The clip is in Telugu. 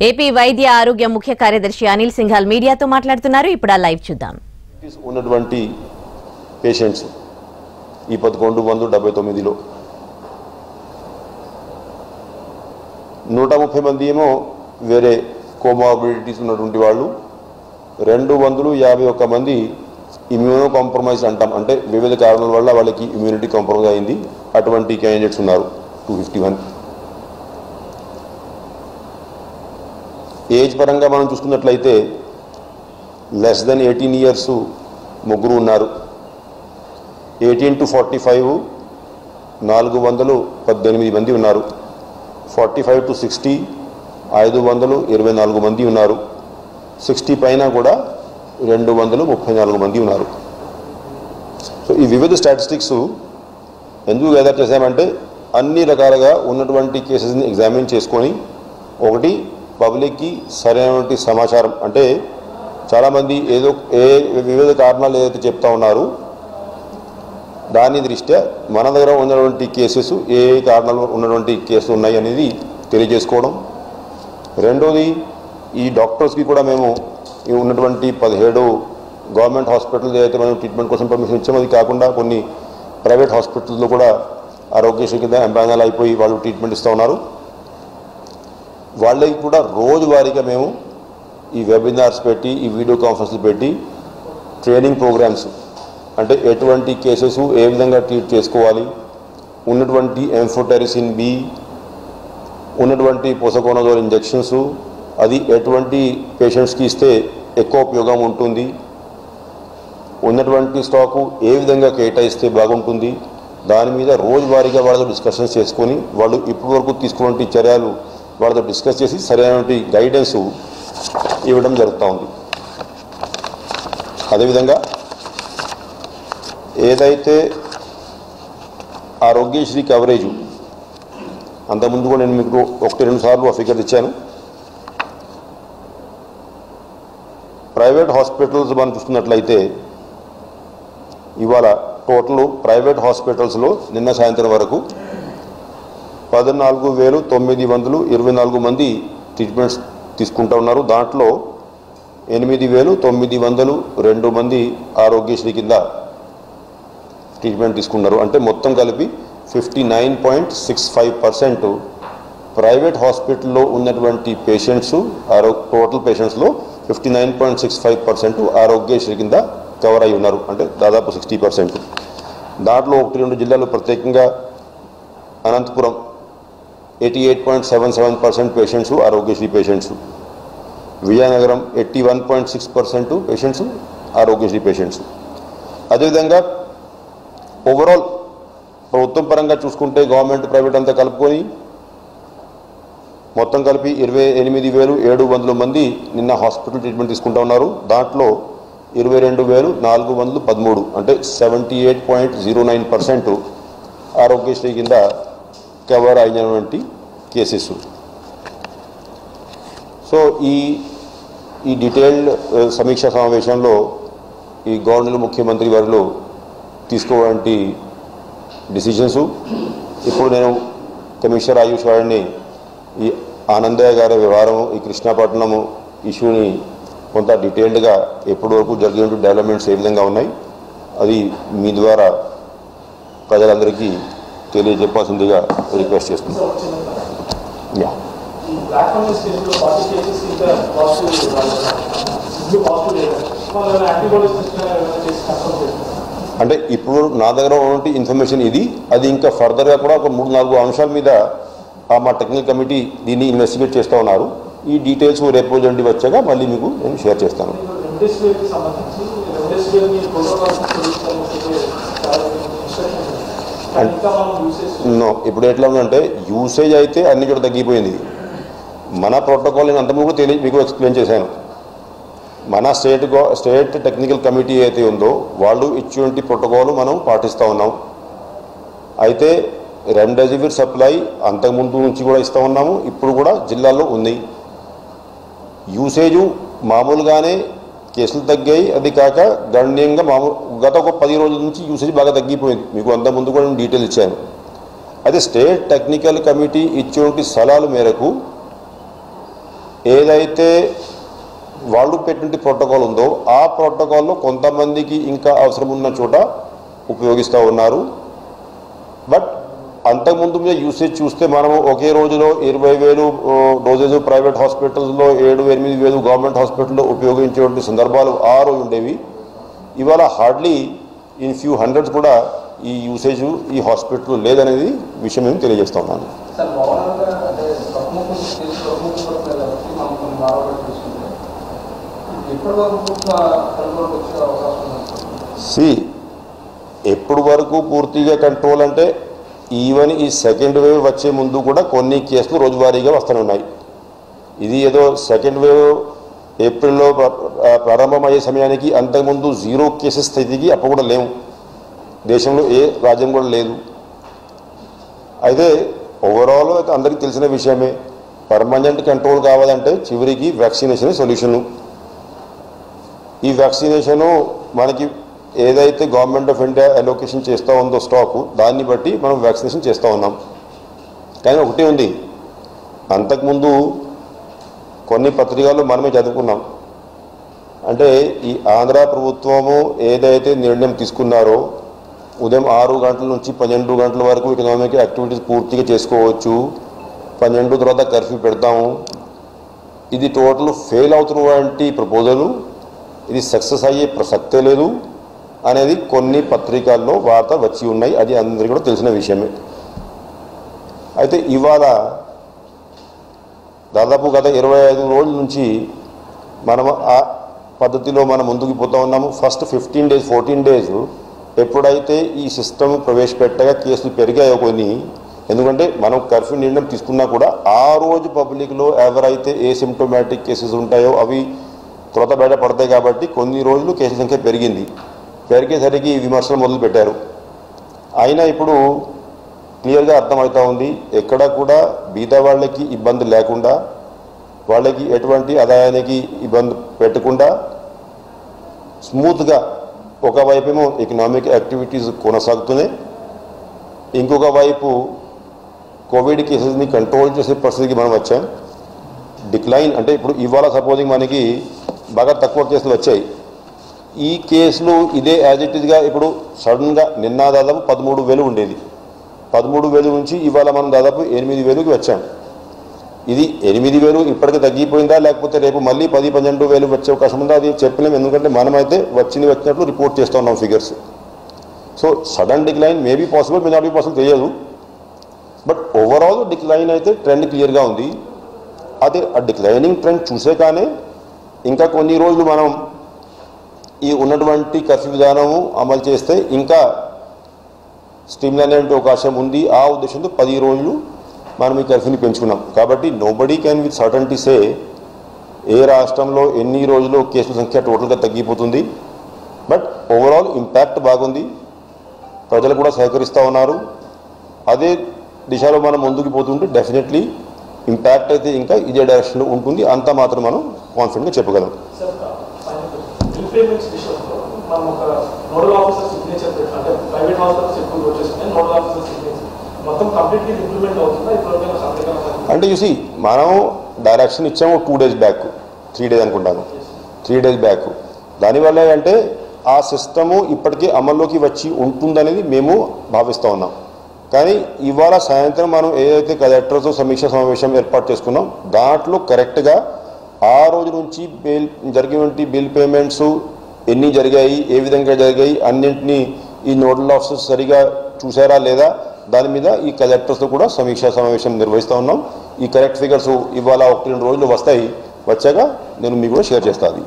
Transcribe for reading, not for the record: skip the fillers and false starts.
ఏపీ వైద్య ఆరోగ్య ముఖ్య కార్యదర్శి అనిల్ సింఘాల్ మీడియాతో మాట్లాడుతున్నారు. ఇప్పుడు ఆ లైవ్ చూద్దాం. ఉన్నటువంటి పేషెంట్స్ ఈ 1179లో 130 మంది ఏమో వేరే కోమార్బిడిటీస్ ఉన్నటువంటి వాళ్ళు, 251 మంది ఇమ్యూనో కాంప్రమైజ్ అంటాం, అంటే వివిధ కారణాల వల్ల వాళ్ళకి ఇమ్యూనిటీ కాంప్రమైజ్ అయింది. అటువంటి క్యాండిడేట్స్ ఉన్నారు 251. ఏజ్ పరంగా మనం చూసుకున్నట్లయితే లెస్ దెన్ 18 ఇయర్స్ 3 ఉన్నారు. 18 to 45 418 మంది ఉన్నారు. 45 to 60 524 మంది ఉన్నారు. 60 పైన కూడా 234 మంది ఉన్నారు. సో ఈ వివిధ స్టాటిస్టిక్స్ ఎందుకు గ్యాదర్ చేశామంటే అన్ని రకాలుగా ఉన్నటువంటి కేసెస్ని ఎగ్జామిన్ చేసుకొని ఒకటి పబ్లిక్కి సరైనటువంటి సమాచారం, అంటే చాలామంది వివిధ కారణాలు ఏదైతే చెప్తా ఉన్నారు దాని దృష్ట్యా మన దగ్గర ఉన్నటువంటి కేసెస్ ఏ కారణాలు ఉన్నటువంటి కేసులు ఉన్నాయి అనేది తెలియజేసుకోవడం. రెండోది ఈ డాక్టర్స్కి కూడా మేము ఉన్నటువంటి 17 గవర్నమెంట్ హాస్పిటల్స్ ఏదైతే మనం ట్రీట్మెంట్ కోసం పర్మిషన్ ఇచ్చామో అది కాకుండా కొన్ని ప్రైవేట్ హాస్పిటల్స్లో కూడా ఆరోగ్యశ్రీ కింద ఎంపానల్ అయిపోయి వాళ్ళు ట్రీట్మెంట్ ఇస్తూ ఉన్నారు. వాళ్ళకి కూడా రోజువారీగా మేము ఈ వెబినార్స్ పెట్టి ఈ వీడియో కాన్ఫరెన్స్లు పెట్టి ట్రైనింగ్ ప్రోగ్రామ్స్, అంటే ఎటువంటి కేసెస్ ఏ విధంగా ట్రీట్ చేసుకోవాలి, ఉన్నటువంటి ఎంఫోటెరిసిన్ బి, ఉన్నటువంటి పోసకోనజోల్ ఇంజెక్షన్స్ అది ఎటువంటి పేషెంట్స్కి ఇస్తే ఎక్కువ ఉపయోగం ఉంటుంది, ఉన్నటువంటి స్టాకు ఏ విధంగా కేటాయిస్తే బాగుంటుంది, దాని మీద రోజువారీగా వాళ్ళతో డిస్కషన్స్ చేసుకొని వాళ్ళు ఇప్పటి వరకు తీసుకున్నటువంటి చర్యలు వాళ్ళతో డిస్కస్ చేసి సరైనటువంటి గైడెన్స్ ఇవ్వడం జరుగుతూ ఉంది. అదేవిధంగా ఏదైతే ఆరోగ్యశ్రీ కవరేజు అంతకుముందు కూడా నేను మీకు 1-2 సార్లు ఆ ఫిగర్ ఇచ్చాను. ప్రైవేట్ హాస్పిటల్స్ మనం చూస్తున్నట్లయితే ఇవాళ టోటల్ ప్రైవేట్ హాస్పిటల్స్లో నిన్న సాయంత్రం వరకు 14,924 మంది ట్రీట్మెంట్స్ తీసుకుంటూ ఉన్నారు. దాంట్లో 8,902 మంది ఆరోగ్యశ్రీ కింద ట్రీట్మెంట్ తీసుకున్నారు. అంటే మొత్తం కలిపి 59.65% ప్రైవేట్ హాస్పిటల్లో ఉన్నటువంటి పేషెంట్స్ టోటల్ పేషెంట్స్లో 59.65% ఆరోగ్యశ్రీ కింద కవర్ అయి ఉన్నారు, అంటే దాదాపు 60%. దాంట్లో 1-2 జిల్లాలు ప్రత్యేకంగా Anantapur 88.77% patients Aarogyasri patients, Vizianagaram 81.6% patients Aarogyasri patients. అదేవిధంగా ఓవరాల్ ప్రభుత్వం పరంగా చూసుకుంటే గవర్నమెంట్ ప్రైవేట్ అంతా కలుపుకొని మొత్తం కలిపి 28,700 మంది నిన్న హాస్పిటల్ ట్రీట్మెంట్ తీసుకుంటూ ఉన్నారు. దాంట్లో 22,413 అంటే 78.09% ఆరోగ్యశ్రీ కింద కవర్ అయినటువంటి కేసెస్. సో ఈ డీటెయిల్డ్ సమీక్షా సమావేశంలో ఈ గవర్నర్ ముఖ్యమంత్రి వారిలో తీసుకోవాలంటి డిసిషన్స్, ఇప్పుడు నేను కమిషనర్ ఆయుష్ వారిని ఈ ఆనందయ్య గారి వ్యవహారం, ఈ కృష్ణాపట్నం ఇష్యూని కొంత డీటెయిల్డ్గా ఎప్పటి వరకు జరిగిన డెవలప్మెంట్స్ ఏ విధంగా ఉన్నాయి అది మీ ద్వారా ప్రజలందరికీ తెలియజెప్పాల్సిందిగా రిక్వెస్ట్ చేస్తున్నాను. అంటే ఇప్పుడు నా దగ్గర ఉన్నటువంటి ఇన్ఫర్మేషన్ ఇది, అది ఇంకా ఫర్దర్గా కూడా ఒక 3-4 అంశాల మీద మా టెక్నికల్ కమిటీ దీన్ని ఇన్వెస్టిగేట్ చేస్తూ ఉన్నారు. ఈ డీటెయిల్స్ రేపు రోజండి వచ్చాక మళ్ళీ మీకు నేను షేర్ చేస్తాను. ఇప్పుడు ఎట్లా ఉందంటే యూసేజ్ అయితే అన్ని చోట్ల తగ్గిపోయింది. మన ప్రోటోకాల్ నేను అంతకుముందు కూడా మీకు ఎక్స్ప్లెయిన్ చేశాను. మన స్టేట్ టెక్నికల్ కమిటీ అయితే ఉందో వాళ్ళు ఇచ్చేటువంటి ప్రోటోకాల్ మనం పాటిస్తూ ఉన్నాం. అయితే రెమ్డెసివిర్ సప్లై అంతకుముందు నుంచి కూడా ఇస్తూ ఉన్నాము, ఇప్పుడు కూడా జిల్లాల్లో ఉంది. యూసేజు మామూలుగానే కేసులు తగ్గాయి, అది కాక గణనీయంగా గత ఒక 10 రోజుల నుంచి యూసేజ్ బాగా తగ్గిపోయింది. మీకు అంతకుముందు కూడా నేను డీటెయిల్ ఇచ్చాను. అయితే స్టేట్ టెక్నికల్ కమిటీ ఇచ్చేటువంటి సలహాల మేరకు ఏదైతే వాళ్ళు పెట్టిన ప్రోటోకాల్ ఉందో ఆ ప్రోటోకాల్లో కొంతమందికి ఇంకా అవసరం ఉన్న చోట ఉపయోగిస్తూ ఉన్నారు. బట్ అంతకుముందు మీద యూసేజ్ చూస్తే మనము ఒకే రోజులో 20,000 డోసేజ్ ప్రైవేట్ హాస్పిటల్స్లో 7-8,000 గవర్నమెంట్ హాస్పిటల్లో ఉపయోగించేటువంటి సందర్భాలు ఆ రోజు ఉండేవి. ఇవాళ హార్డ్లీ ఇన్ ఫ్యూ హండ్రెడ్స్ కూడా ఈ యూసేజ్ ఈ హాస్పిటల్ లేదనేది విషయం నేను తెలియజేస్తా ఉన్నాను. ఎప్పటి వరకు పూర్తిగా కంట్రోల్ అంటే ఈవెన్ ఈ సెకండ్ వేవ్ వచ్చే ముందు కూడా కొన్ని కేసులు రోజువారీగా వస్తూనే ఉన్నాయి. ఇది ఏదో సెకండ్ వేవ్ ఏప్రిల్లో ప్రారంభమయ్యే సమయానికి అంతకుముందు 0 కేసెస్ స్థితికి అప్పుడు కూడా లేవు, దేశంలో ఏ రాజ్యం కూడా లేదు. అయితే ఓవరాల్ అందరికీ తెలిసిన విషయమే, పర్మనెంట్ కంట్రోల్ కావాలంటే చివరికి వ్యాక్సినేషన్ సొల్యూషను. ఈ వ్యాక్సినేషను మనకి ఏదైతే గవర్నమెంట్ ఆఫ్ ఇండియా అలోకేషన్ చేస్తూ ఉందో స్టాకు, దాన్ని బట్టి మనం వ్యాక్సినేషన్ చేస్తూ ఉన్నాం. కానీ ఒకటే ఉంది, అంతకుముందు కొన్ని పత్రికల్లో మనమే చదువుకున్నాం. అంటే ఈ ఆంధ్ర ప్రభుత్వము ఏదైతే నిర్ణయం తీసుకున్నారో ఉదయం 6 గంటల నుంచి 12 గంటల వరకు ఎకనామిక్ యాక్టివిటీస్ పూర్తిగా చేసుకోవచ్చు, 12 తర్వాత కర్ఫ్యూ పెడతాము, ఇది టోటల్ ఫెయిల్ అవుతున్నటువంటి ప్రపోజలు, ఇది సక్సెస్ అయ్యే ప్రసక్తే లేదు అనేది కొన్ని పత్రికల్లో వార్త వచ్చి ఉన్నాయి. అది అందరికీ కూడా తెలిసిన విషయమే. అయితే ఇవాళ దాదాపు గత 25 రోజుల నుంచి మనం ఆ పద్ధతిలో మనం ముందుకు పోతూ ఉన్నాము. ఫస్ట్ 15 డేస్ 14 డేస్ ఎప్పుడైతే ఈ సిస్టమ్ ప్రవేశపెట్టగా కేసులు పెరిగాయో కొన్ని, ఎందుకంటే మనం కర్ఫ్యూ నిర్ణయం తీసుకున్నా కూడా ఆ రోజు పబ్లిక్లో ఎవరైతే ఏసిమ్టోమాటిక్ కేసెస్ ఉంటాయో అవి త్వరత బయటపడతాయి కాబట్టి కొన్ని రోజులు కేసుల సంఖ్య పెరిగింది. పెరిగేసరికి విమర్శలు మొదలుపెట్టారు. అయినా ఇప్పుడు క్లియర్గా అర్థమవుతూ ఉంది, ఎక్కడ కూడా బీద వాళ్ళకి ఇబ్బంది లేకుండా, వాళ్ళకి ఎటువంటి ఆదాయానికి ఇబ్బంది పెట్టకుండా స్మూత్గా ఒకవైపేమో ఎకనామిక్ యాక్టివిటీస్ కొనసాగుతున్నాయి, ఇంకొక వైపు కోవిడ్ కేసెస్ని కంట్రోల్ చేసే పరిస్థితికి మనం వచ్చాం. డిక్లైన్ అంటే ఇప్పుడు ఇవాళ సపోజింగ్ మనకి బాగా తక్కువ కేసులు వచ్చాయి, ఈ కేసులు ఇదే యాజ్ ఇట్ ఈస్గా ఇప్పుడు సడన్గా నిన్న దాదాపు 13,000 ఉండేది, 13,000 నుంచి ఇవాళ మనం దాదాపు 8,000కి వచ్చాం. ఇది 8,000 ఇప్పటికీ తగ్గిపోయిందా లేకపోతే రేపు మళ్ళీ 10-12,000 వచ్చే అవకాశం ఉందా అది చెప్పలేము, ఎందుకంటే మనమైతే వచ్చినట్లు రిపోర్ట్ చేస్తూ ఉన్నాం figures. So sudden decline maybe possible, may not be possible తెలియదు. బట్ ఓవరాల్ డిక్లైన్ అయితే ట్రెండ్ క్లియర్గా ఉంది. అదే ఆ డిక్లైనింగ్ ట్రెండ్ చూసే కానీ ఇంకా కొన్ని రోజులు మనం ఈ ఉన్నటువంటి కర్ఫ్యూ విధానము అమలు చేస్తే ఇంకా స్ట్రీమ్లైన్ అనే అవకాశం ఉంది. ఆ ఉద్దేశంతో 10 రోజులు మనం ఈ కర్ఫ్యూని పెంచుకున్నాం. కాబట్టి నోబడీ క్యాన్ విత్ సర్టన్టీ సే ఏ రాష్ట్రంలో ఎన్ని రోజులు కేసుల సంఖ్య టోటల్గా తగ్గిపోతుంది. బట్ ఓవరాల్ ఇంపాక్ట్ బాగుంది, ప్రజలు కూడా సహకరిస్తూ ఉన్నారు. అదే దిశలో మనం ముందుకు పోతుంటే డెఫినెట్లీ ఇంపాక్ట్ అయితే ఇంకా ఇదే డైరెక్షన్లో ఉంటుంది, అంత మాత్రం మనం కాన్ఫిడెంట్గా చెప్పగలం. అంటే చూసి మనం డైరెక్షన్ ఇచ్చాము 2 days బ్యాక్, 3 days అనుకుంటాను, 3 days బ్యాక్. దానివల్ల అంటే ఆ సిస్టము ఇప్పటికీ అమల్లోకి వచ్చి ఉంటుందనేది మేము భావిస్తూ ఉన్నాం. కానీ ఇవాళ సాయంత్రం మనం ఏదైతే కలెక్టర్తో సమీక్ష సమావేశం ఏర్పాటు చేసుకున్నాం దాంట్లో కరెక్ట్గా ఆ రోజు నుంచి జరిగినటువంటి బిల్ పేమెంట్స్ ఎన్ని జరిగాయి, ఏ విధంగా జరిగాయి, అన్నింటినీ ఈ నోడల్ ఆఫీసర్స్ సరిగా చూసారా లేదా దాని మీద ఈ కలెక్టర్స్తో కూడా సమీక్షా సమావేశం నిర్వహిస్తూ ఉన్నాం. ఈ కరెక్ట్ ఫిగర్స్ ఇవాళ 1-2 రోజులు వస్తాయి, వచ్చాక నేను మీకు కూడా షేర్ చేస్తాను.